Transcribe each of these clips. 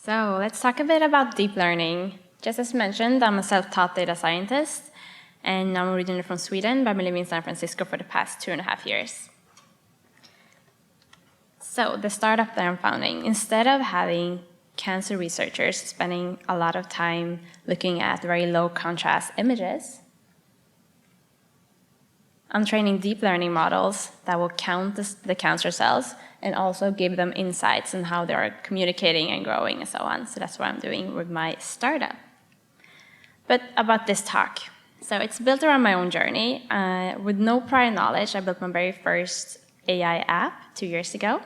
So let's talk a bit about deep learning. Just as mentioned, I'm a self-taught data scientist, and I'm originally from Sweden, but I've been living in San Francisco for the past 2.5 years. So the startup that I'm founding, instead of having cancer researchers spending a lot of time looking at very low contrast images, I'm training deep learning models that will count the cancer cells and also give them insights on how they are communicating and growing and so on. So that's what I'm doing with my startup. But about this talk. So it's built around my own journey. With no prior knowledge, I built my very first AI app 2 years ago.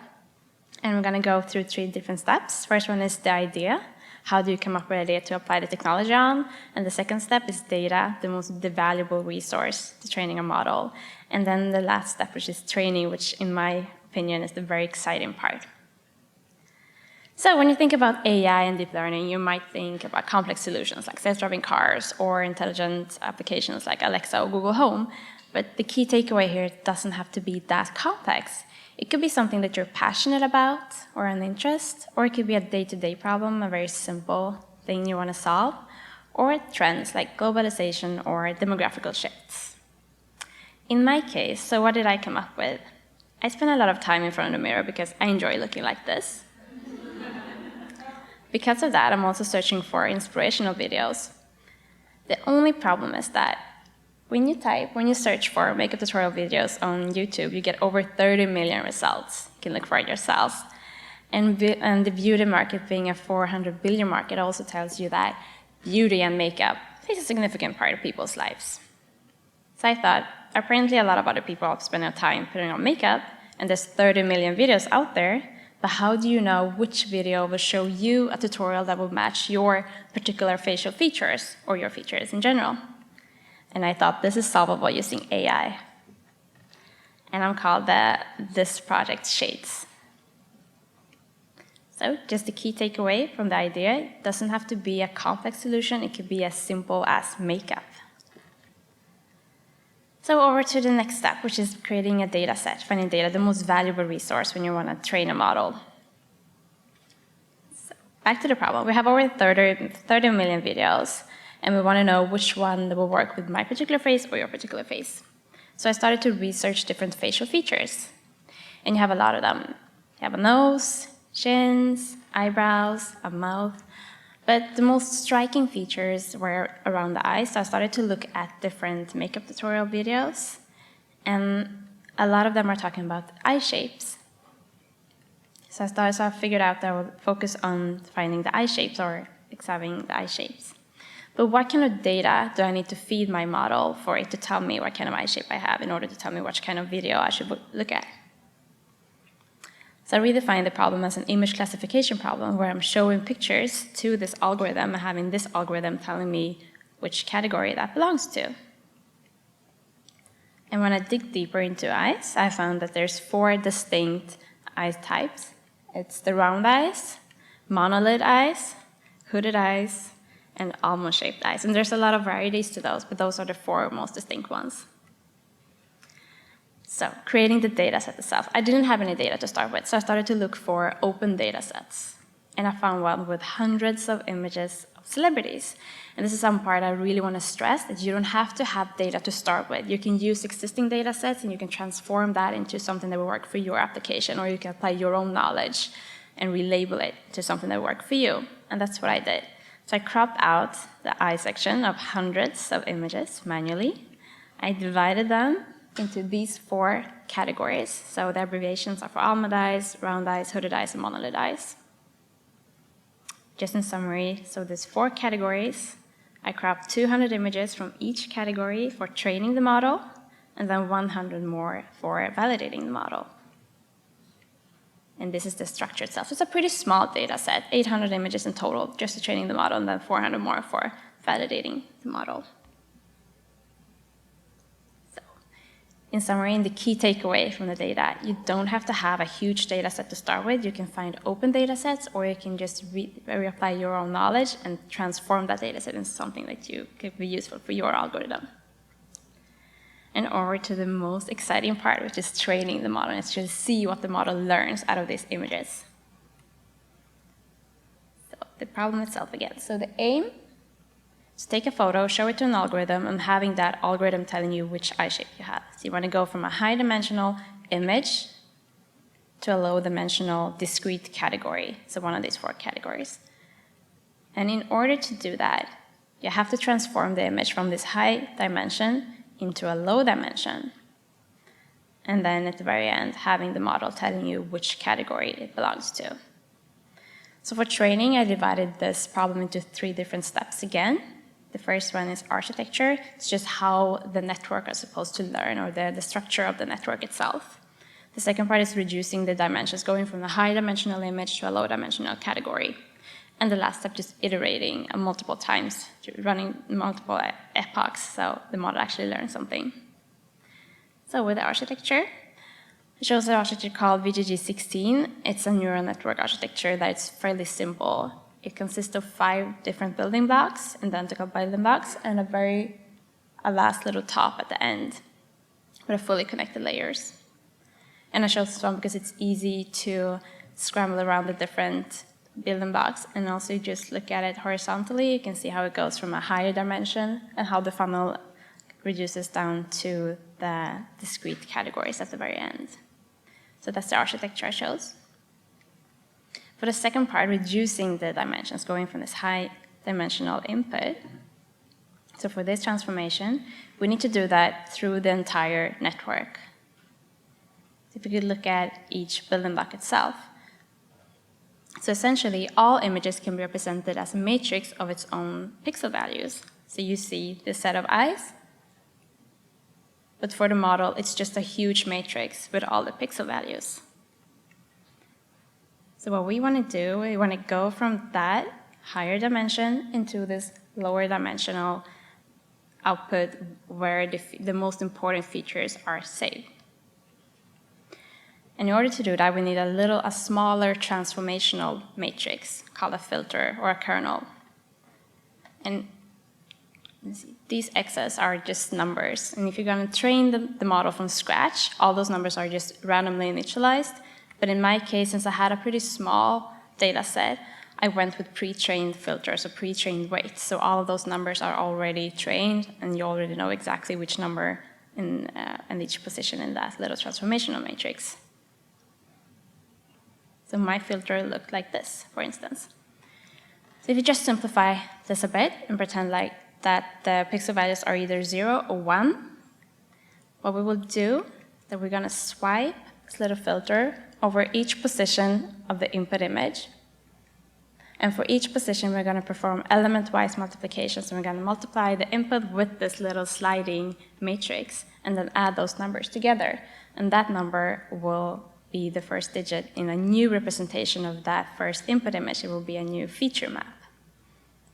And we're going to go through 3 different steps. First one is the idea. How do you come up with an idea to apply the technology on? And the second step is data, the valuable resource to training a model. And then the last step, which is training, which in my opinion is the very exciting part. So when you think about AI and deep learning, you might think about complex solutions like self-driving cars or intelligent applications like Alexa or Google Home. But the key takeaway here, it doesn't have to be that complex. It could be something that you're passionate about or an interest, or it could be a day-to-day problem, a very simple thing you want to solve, or trends like globalization or demographical shifts. In my case, so what did I come up with? I spend a lot of time in front of the mirror because I enjoy looking like this. Because of that, I'm also searching for inspirational videos. The only problem is that when you search for makeup tutorial videos on YouTube, you get over 30 million results. You can look for it yourselves. And the beauty market being a 400 billion market also tells you that beauty and makeup is a significant part of people's lives. So I thought, apparently a lot of other people are spending time putting on makeup, and there's 30 million videos out there, but how do you know which video will show you a tutorial that will match your particular facial features or your features in general? And I thought this is solvable using AI. And I'm called this project Shades. So just the key takeaway from the idea, it doesn't have to be a complex solution, it could be as simple as makeup. So over to the next step, which is creating a data set, finding data, the most valuable resource when you want to train a model. So back to the problem. We have over 30 million videos, and we want to know which one will work with my particular face or your particular face. So I started to research different facial features. And you have a lot of them. You have a nose, chins, eyebrows, a mouth. But the most striking features were around the eyes. So I started to look at different makeup tutorial videos. And a lot of them are talking about eye shapes. So I figured out that I would focus on finding the eye shapes or examining the eye shapes. But what kind of data do I need to feed my model for it to tell me what kind of eye shape I have in order to tell me which kind of video I should look at? So I redefined the problem as an image classification problem where I'm showing pictures to this algorithm and having this algorithm telling me which category that belongs to. And when I dig deeper into eyes, I found that there's 4 distinct eye types. It's the round eyes, monolid eyes, hooded eyes, and almond-shaped eyes. And there's a lot of varieties to those, but those are the 4 most distinct ones. So creating the data set itself. I didn't have any data to start with, so I started to look for open data sets. And I found one with hundreds of images of celebrities. And this is some part I really want to stress, that you don't have to have data to start with. You can use existing data sets and you can transform that into something that will work for your application, or you can apply your own knowledge and relabel it to something that will work for you. And that's what I did. So I cropped out the eye section of hundreds of images manually. I divided them into these 4 categories. So the abbreviations are for almond eyes, round eyes, hooded eyes, and monolid eyes. Just in summary, so there's 4 categories. I cropped 200 images from each category for training the model, and then 100 more for validating the model. And this is the structure itself. It's a pretty small data set, 800 images in total, just for training the model, and then 400 more for validating the model. So, in summary, the key takeaway from the data, you don't have to have a huge data set to start with. You can find open data sets, or you can just reapply your own knowledge and transform that data set into something that could be useful for your algorithm. And over to the most exciting part, which is training the model. It's just see what the model learns out of these images. So the problem itself again. So the aim is to take a photo, show it to an algorithm, and having that algorithm telling you which eye shape you have. So you want to go from a high-dimensional image to a low-dimensional discrete category, so one of these 4 categories. And in order to do that, you have to transform the image from this high dimension into a low dimension. And then at the very end, having the model telling you which category it belongs to. So for training, I divided this problem into 3 different steps again. The first one is architecture. It's just how the network is supposed to learn, or the structure of the network itself. The second part is reducing the dimensions, going from a high-dimensional image to a low-dimensional category. And the last step is iterating multiple times, running multiple epochs, so the model actually learns something. So with the architecture, it shows an architecture called VGG16. It's a neural network architecture that's fairly simple. It consists of 5 different building blocks, identical building blocks, and a last little top at the end with fully connected layers. And I show this one because it's easy to scramble around the different building blocks, and also you just look at it horizontally. You can see how it goes from a higher dimension and how the funnel reduces down to the discrete categories at the very end. So that's the architecture I chose. For the second part, reducing the dimensions, going from this high dimensional input. So for this transformation, we need to do that through the entire network. So if we could look at each building block itself. So essentially, all images can be represented as a matrix of its own pixel values. So you see this set of eyes, but for the model, it's just a huge matrix with all the pixel values. So what we want to do, we want to go from that higher dimension into this lower dimensional output where the most important features are saved. And in order to do that, we need a smaller transformational matrix called a filter or a kernel. And these x's are just numbers. And if you're going to train the model from scratch, all those numbers are just randomly initialized. But in my case, since I had a pretty small data set, I went with pre-trained filters or pre-trained weights. So all of those numbers are already trained, and you already know exactly which number in each position in that little transformational matrix. So my filter looked like this, for instance. So if you just simplify this a bit and pretend like that the pixel values are either 0 or 1, what we will do is that we're going to swipe this little filter over each position of the input image. And for each position, we're going to perform element-wise multiplication. So we're going to multiply the input with this little sliding matrix and then add those numbers together. And that number will be the first digit in a new representation of that first input image. It will be a new feature map.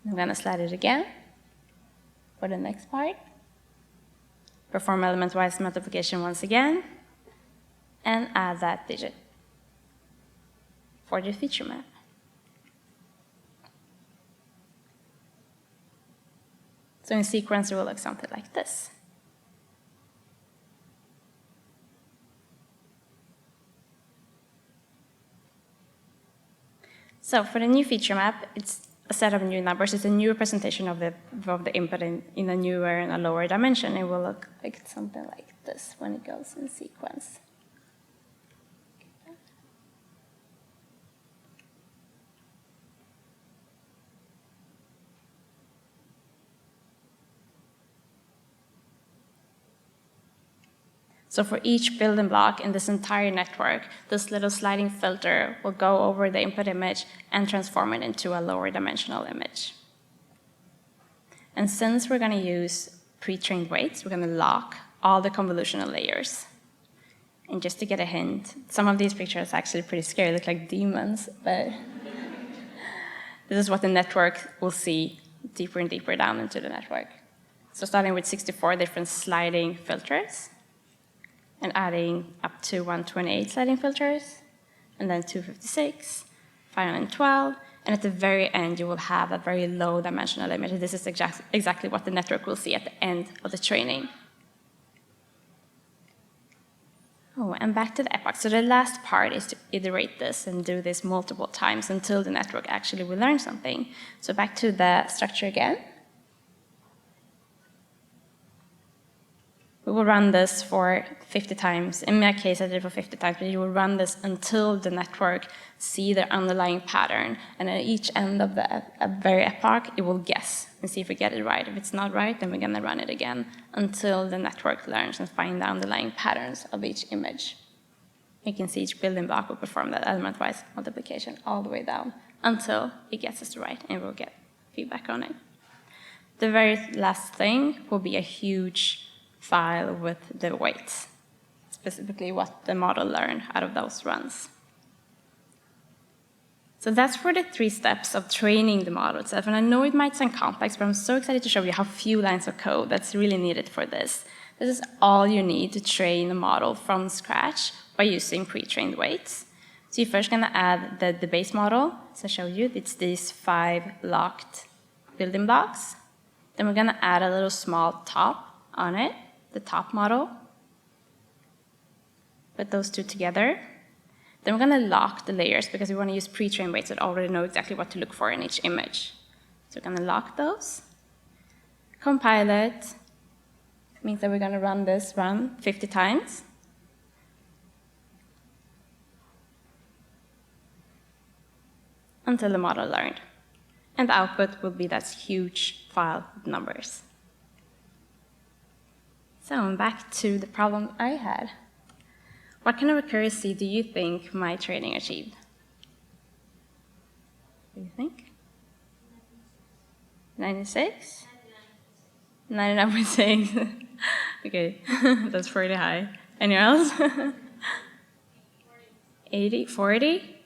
I'm going to slide it again for the next part. Perform element-wise multiplication once again, and add that digit for the feature map. So in sequence, it will look something like this. So for the new feature map, it's a set of new numbers. It's a new representation of the input in a newer and a lower dimension. It will look like something like this when it goes in sequence. So for each building block in this entire network, this little sliding filter will go over the input image and transform it into a lower dimensional image. And since we're going to use pre-trained weights, we're going to lock all the convolutional layers. And just to get a hint, some of these pictures are actually pretty scary, look like demons, but this is what the network will see deeper and deeper down into the network. So starting with 64 different sliding filters, and adding up to 128 sliding filters, and then 256, 512, and at the very end, you will have a very low dimensional image. This is exactly what the network will see at the end of the training. Oh, and back to the epoch. So the last part is to iterate this and do this multiple times until the network actually will learn something. So back to the structure again. We will run this for 50 times. In my case, I did it for 50 times, but you will run this until the network see the underlying pattern. And at each end of the very epoch, it will guess and see if we get it right. If it's not right, then we're going to run it again until the network learns and find the underlying patterns of each image. You can see each building block will perform that element-wise multiplication all the way down until it gets us right, and we'll get feedback on it. The very last thing will be a huge file with the weights, specifically what the model learned out of those runs. So that's for the 3 steps of training the model itself. And I know it might sound complex, but I'm so excited to show you how few lines of code that's really needed for this. This is all you need to train a model from scratch by using pre-trained weights. So you're first going to add the base model. So I showed you, it's these 5 locked building blocks. Then we're going to add a little small top on it, the top model. Put those 2 together. Then we're going to lock the layers because we want to use pre-trained weights that already know exactly what to look for in each image. So we're going to lock those. Compile it. It means that we're going to run this run 50 times. Until the model learned. And the output will be that huge file of numbers. So I'm back to the problem I had. What kind of accuracy do you think my training achieved? What do you think? 96? 99.6. Okay, that's pretty high. Anyone else? 80? 40?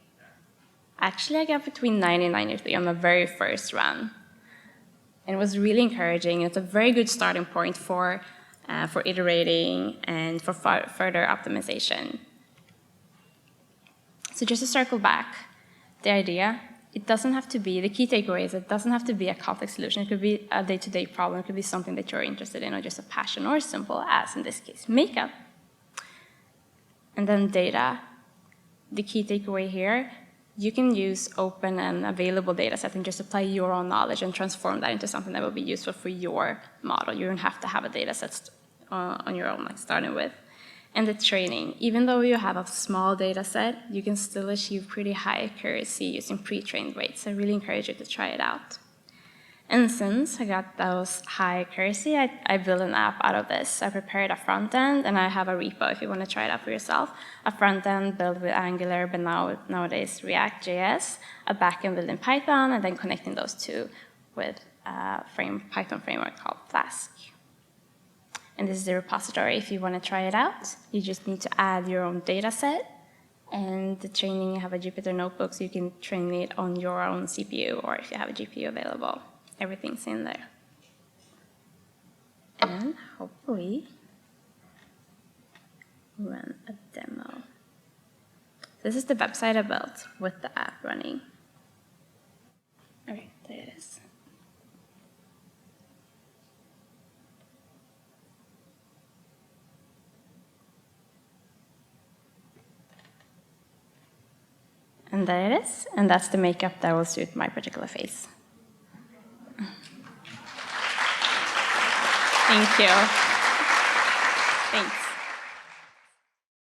Actually, I got between 90 and 93 on my very first run. And it was really encouraging. It's a very good starting point for iterating and for further optimization. So just to circle back, the idea, it doesn't have to be, the key takeaway is it doesn't have to be a complex solution. It could be a day-to-day problem. It could be something that you're interested in or just a passion or simple as, in this case, makeup. And then data, the key takeaway here, you can use open and available data sets and just apply your own knowledge and transform that into something that will be useful for your model. You don't have to have a data set on your own, like starting with. And the training, even though you have a small data set, you can still achieve pretty high accuracy using pre-trained weights. I really encourage you to try it out. And since I got those high accuracy, I built an app out of this. I prepared a front end, and I have a repo if you want to try it out for yourself. A front end built with Angular, but nowadays React.js, a back end built in Python, and then connecting those 2 with a Python framework called Flask. And this is the repository if you want to try it out. You just need to add your own data set. And the training, you have a Jupyter notebook, so you can train it on your own CPU, or if you have a GPU available. Everything's in there. And hopefully run a demo. This is the website I built with the app running. All right, there it is. And there it is, and that's the makeup that will suit my particular face. Thank you. Thanks.